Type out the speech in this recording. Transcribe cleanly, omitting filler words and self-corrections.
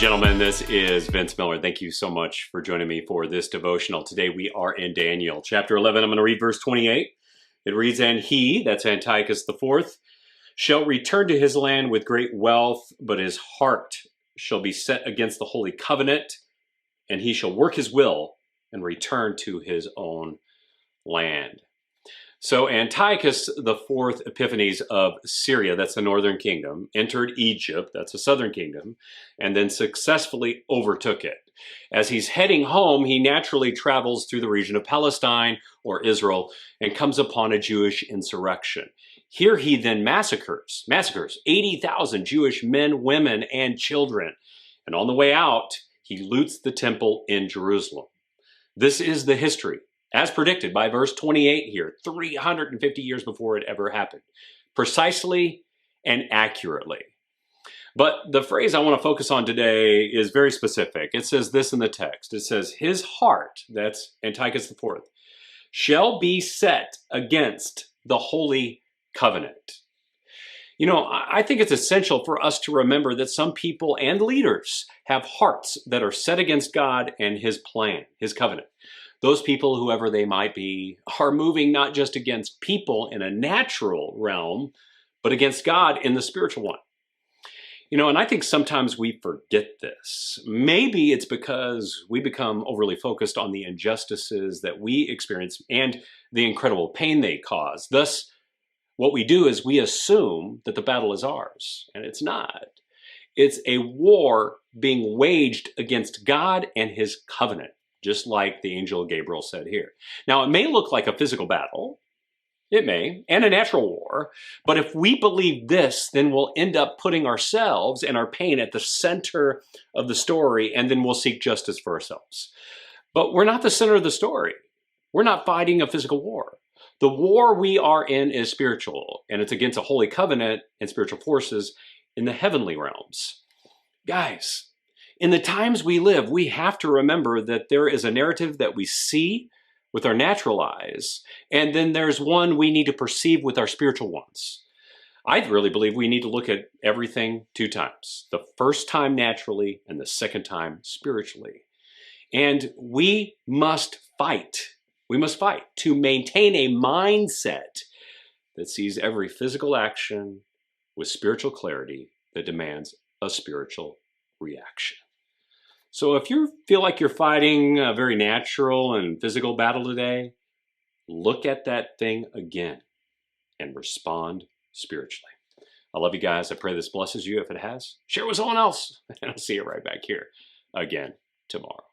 gentlemen, this is Vince Miller. Thank you so much for joining me for this devotional. Today we are in Daniel chapter 11. I'm going to read verse 28. It reads, "And he," that's Antiochus IV, "shall return to his land with great wealth, but his heart shall be set against the holy covenant, and he shall work his will and return to his own land." So Antiochus IV Epiphanes of Syria, that's the northern kingdom, entered Egypt, that's the southern kingdom, and then successfully overtook it. As he's heading home, he naturally travels through the region of Palestine or Israel and comes upon a Jewish insurrection. Here he then massacres 80,000 Jewish men, women, and children. And on the way out, he loots the temple in Jerusalem. This is the history, as predicted by verse 28 here, 350 years before it ever happened, precisely and accurately. But the phrase I want to focus on today is very specific. It says this in the text. It says, "His heart," that's Antiochus IV, "shall be set against the holy covenant." You know, I think it's essential for us to remember that some people and leaders have hearts that are set against God and his plan, his covenant. Those people, whoever they might be, are moving not just against people in a natural realm, but against God in the spiritual one. You know, and I think sometimes we forget this. Maybe it's because we become overly focused on the injustices that we experience and the incredible pain they cause. Thus, what we do is we assume that the battle is ours, and it's not. It's a war being waged against God and his covenant, just like the angel Gabriel said here. Now, it may look like a physical battle, it may, and a natural war, but if we believe this, then we'll end up putting ourselves and our pain at the center of the story, and then we'll seek justice for ourselves. But we're not the center of the story. We're not fighting a physical war. The war we are in is spiritual, and it's against a holy covenant and spiritual forces in the heavenly realms. Guys, in the times we live, we have to remember that there is a narrative that we see with our natural eyes, and then there's one we need to perceive with our spiritual ones. I really believe we need to look at everything two times. The first time naturally, and the second time spiritually. And we must fight. We must fight to maintain a mindset that sees every physical action with spiritual clarity that demands a spiritual reaction. So if you feel like you're fighting a very natural and physical battle today, look at that thing again and respond spiritually. I love you guys. I pray this blesses you. If it has, share with someone else. And I'll see you right back here again tomorrow.